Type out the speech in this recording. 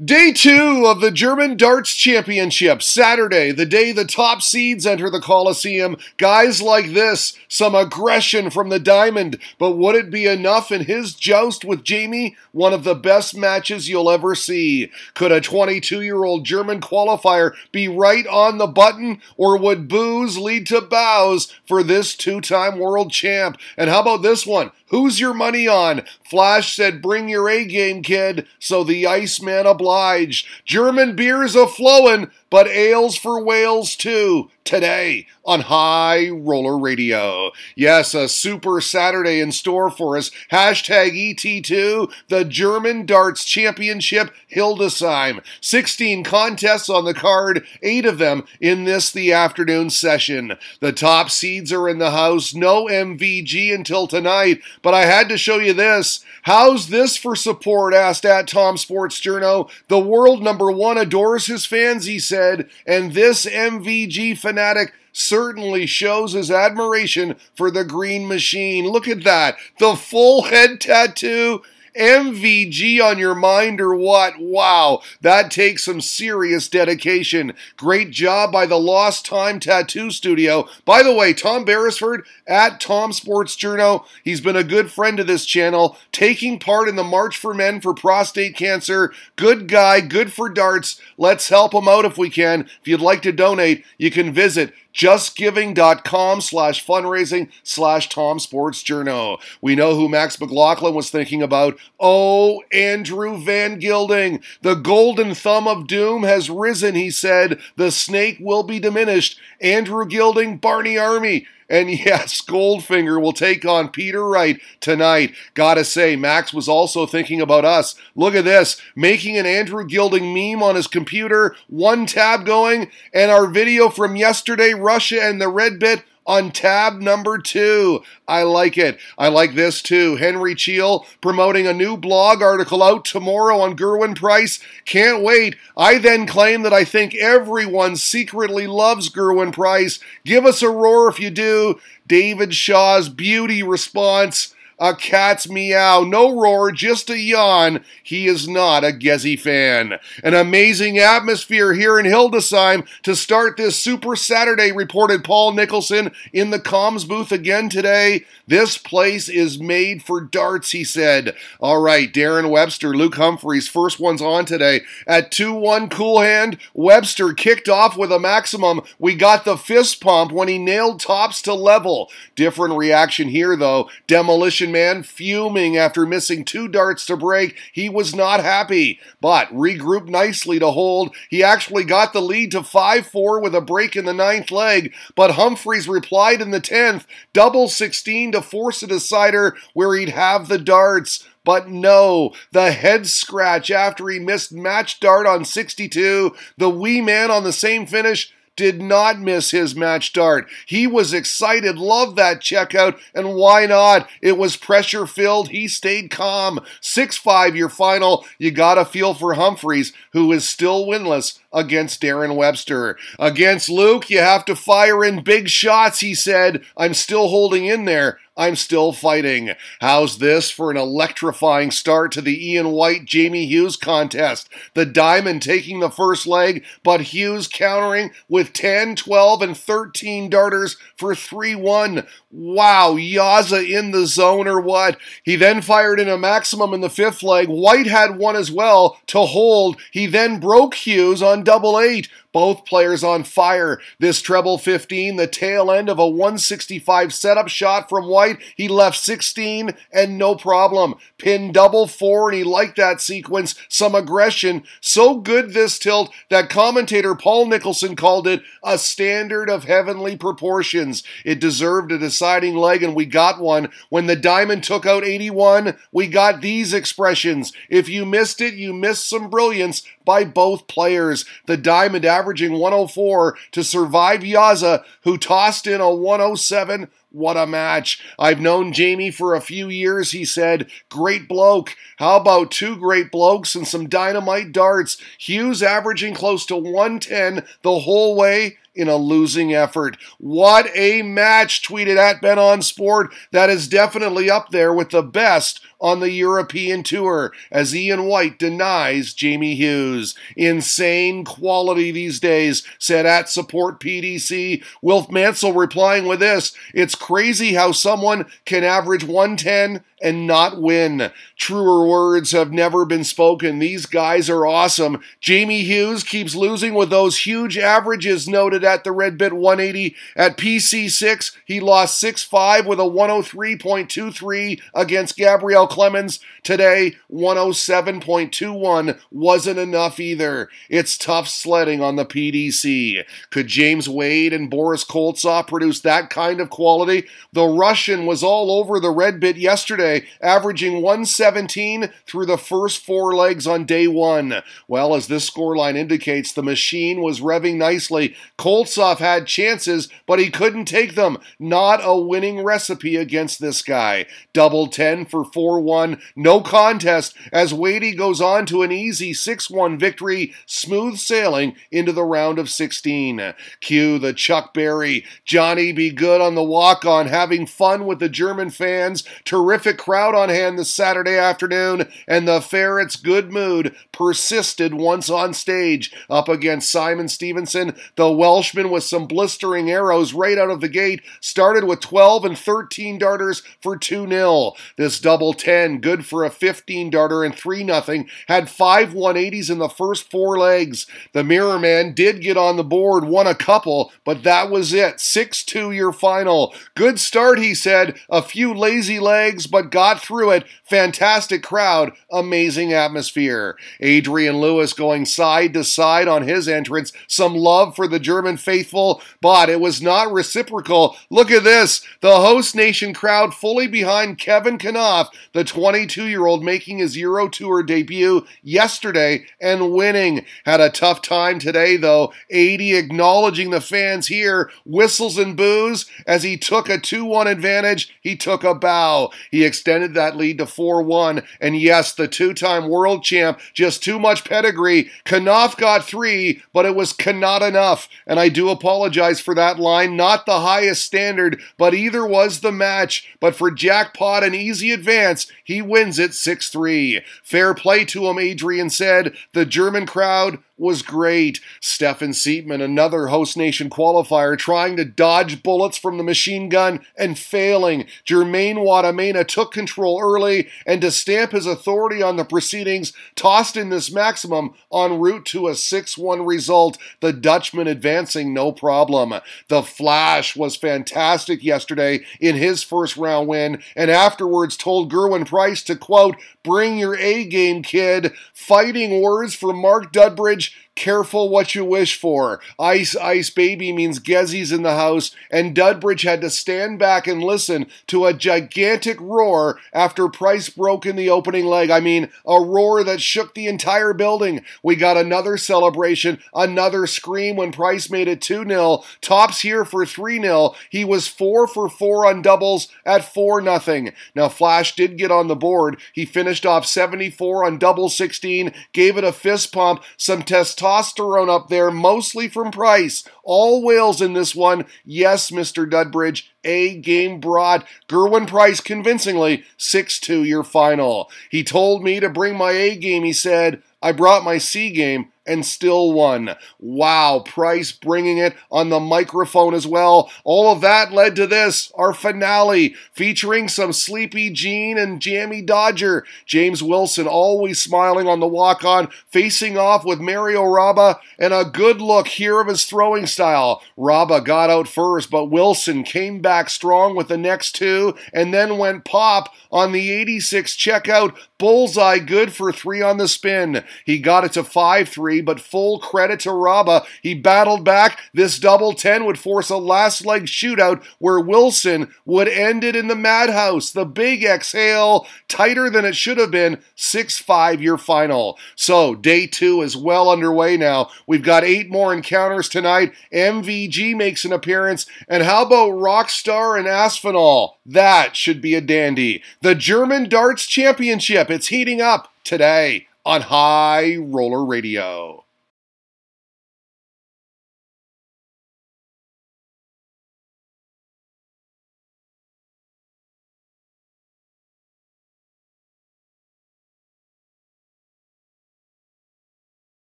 Day 2 of the German Darts Championship, Saturday, the day the top seeds enter the Coliseum. Guys like this, some aggression from the Diamond, but would it be enough in his joust with Jamie? One of the best matches you'll ever see. Could a 22-year-old German qualifier be right on the button, or would boos lead to bows for this two-time world champ? And how about this one? Who's your money on? Flash said, bring your A-game, kid, so the Iceman obliged. German beers a-flowin', but ales for whales too, today on High Roller Radio. Yes, a super Saturday in store for us. Hashtag ET2, the German Darts Championship Hildesheim. 16 contests on the card, 8 of them in the afternoon session. The top seeds are in the house, no MVG until tonight, but I had to show you this. How's this for support, asked at Tom Sports Journo. The world #1 adores his fans, he said, and this MVG fanatic certainly shows his admiration for the Green Machine. Look at that. The full head tattoo. MVG on your mind or what? Wow, that takes some serious dedication. Great job by the Lost Time Tattoo Studio. By the way, Tom Beresford at Tom Sports Journo, he's been a good friend to this channel, taking part in the March for Men for prostate cancer. Good guy, good for darts. Let's help him out if we can. If you'd like to donate, you can visit justgiving.com/fundraising/Tom Sports Journo. We know who Max McLaughlin was thinking about. Oh, Andrew Van Gilding. The golden thumb of doom has risen, he said. The snake will be diminished. Andrew Gilding, Barney Army. And yes, Goldfinger will take on Peter Wright tonight. Gotta say, Max was also thinking about us. Look at this, making an Andrew Gilding meme on his computer, one tab going, and our video from yesterday, Russia and the Red Bit, on tab #2. I like it. I like this too. Henry Cheel promoting a new blog article out tomorrow on Gerwyn Price. Can't wait. I then claim that I think everyone secretly loves Gerwyn Price. Give us a roar if you do. David Shaw's beauty response. A cat's meow. No roar, just a yawn. He is not a Gezi fan. An amazing atmosphere here in Hildesheim to start this Super Saturday, reported Paul Nicholson in the comms booth again today. This place is made for darts, he said. All right, Darren Webster, Luke Humphreys, first one's on today. At 2-1 cool hand, Webster kicked off with a maximum. We got the fist pump when he nailed tops to level. Different reaction here, though. Demolition Man fuming after missing 2 darts to break. He was not happy, but regrouped nicely to hold. He actually got the lead to 5-4 with a break in the 9th leg, but Humphreys replied in the 10th, double 16 to force a decider where he'd have the darts. But no, the head scratch after he missed match dart on 62. The wee man on the same finish did not miss his match dart. He was excited, loved that checkout, and why not? It was pressure-filled. He stayed calm. 6-5 your final. You gotta feel for Humphreys, who is still winless against Darren Webster. Against Luke, you have to fire in big shots, he said. I'm still holding in there. I'm still fighting. How's this for an electrifying start to the Ian White-Jamie Hughes contest? The Diamond taking the first leg, but Hughes countering with 10, 12, and 13 darters for 3-1. Wow, Yaza in the zone or what? He then fired in a maximum in the 5th leg. White had one as well to hold. He then broke Hughes on double 8. Both players on fire. This treble 15, the tail end of a 165 setup shot from White. He left 16 and no problem. Pin double 4 and he liked that sequence. Some aggression. So good this tilt that commentator Paul Nicholson called it a standard of heavenly proportions. It deserved a deciding leg and we got one. When the Diamond took out 81, we got these expressions. If you missed it, you missed some brilliance by both players. The Diamond averaging 104 to survive Yaza, who tossed in a 107. What a match. I've known Jamie for a few years, he said. Great bloke. How about 2 great blokes and some dynamite darts? Hughes averaging close to 110 the whole way in a losing effort. What a match, tweeted at Ben on Sport. That is definitely up there with the best on the European Tour as Ian White denies Jamie Hughes. Insane quality these days, said at Support PDC. Wilf Mansell replying with this: it's crazy how someone can average 110 and not win. Truer words have never been spoken. These guys are awesome. Jamie Hughes keeps losing with those huge averages noted at the Red Bit 180. At PC6, he lost 6-5 with a 103.23 against Gabrielle Clemens. Today, 107.21 wasn't enough either. It's tough sledding on the PDC. Could James Wade and Boris Koltsov produce that kind of quality? The Russian was all over the Red Bit yesterday, averaging 117 through the first 4 legs on day 1. Well, as this scoreline indicates, the machine was revving nicely. Koltsov had chances, but he couldn't take them. Not a winning recipe against this guy. Double 10 for 4-1. No contest as Wadey goes on to an easy 6-1 victory, smooth sailing into the round of 16. Cue the Chuck Berry. Johnny be good on the walk-on, having fun with the German fans. Terrific crowd on hand this Saturday afternoon, and the Ferret's good mood persisted once on stage. Up against Simon Stevenson, the Welshman with some blistering arrows right out of the gate started with 12 and 13 darters for 2-0. This double 10, good for a 15 darter and 3-0, had 5 180s in the first 4 legs. The Mirror Man did get on the board, won a couple, but that was it. 6-2 your final. Good start, he said. A few lazy legs, but got through it. Fantastic crowd, amazing atmosphere. Adrian Lewis going side to side on his entrance. Some love for the German faithful, but it was not reciprocal. Look at this. The host nation crowd fully behind Kevin Knopf, the 22-year-old making his Euro Tour debut yesterday and winning. Had a tough time today, though. 80 acknowledging the fans here. Whistles and boos as he took a 2-1 advantage. He took a bow. He extended that lead to 4-1. And yes, the 2-time world champ, just too much pedigree. Knopf got 3, but it was not enough. And I do apologize for that line. Not the highest standard, but either was the match. But for jackpot and easy advance, he wins it 6-3. Fair play to him, Adrian said. The German crowd was great. Stefan Seatman, another host nation qualifier, trying to dodge bullets from the machine gun and failing. Jermaine Watamena took control early and to stamp his authority on the proceedings, tossed in this maximum en route to a 6-1 result, the Dutchman advancing no problem. The Flash was fantastic yesterday in his first round win and afterwards told Gerwin Price to, quote, "Bring your A game, kid." Fighting words from Mark Dudbridge. Careful what you wish for. Ice, ice, baby means Gezzy's in the house, and Dudbridge had to stand back and listen to a gigantic roar after Price broke in the opening leg. I mean, a roar that shook the entire building. We got another celebration, another scream when Price made it 2-0. Tops here for 3-0. He was 4 for 4 on doubles at 4-0. Now, Flash did get on the board. He finished off 74 on double 16, gave it a fist pump, some testosterone up there, mostly from Price. All whales in this one. Yes, Mr. Dudbridge, A game brought. Gerwin Price convincingly 6-2 your final. He told me to bring my A game, he said. I brought my C game and still won. Wow, Price bringing it on the microphone as well. All of that led to this, our finale, featuring some Sleepy Gene and Jammy Dodger. James Wilson always smiling on the walk-on, facing off with Mario Raba, and a good look here of his throwing style. Raba got out first, but Wilson came back strong with the next 2, and then went pop on the 86 checkout. Bullseye good for 3 on the spin. He got it to 5-3, but full credit to Raba. He battled back. This double 10 would force a last leg shootout where Wilson would end it in the madhouse. The big exhale, tighter than it should have been, 6-5 your final. So day 2 is well underway now. We've got 8 more encounters tonight. MVG makes an appearance. And how about Rockstar and Aspinall? That should be a dandy. The German Darts Championship, it's heating up today on High Roller Radio.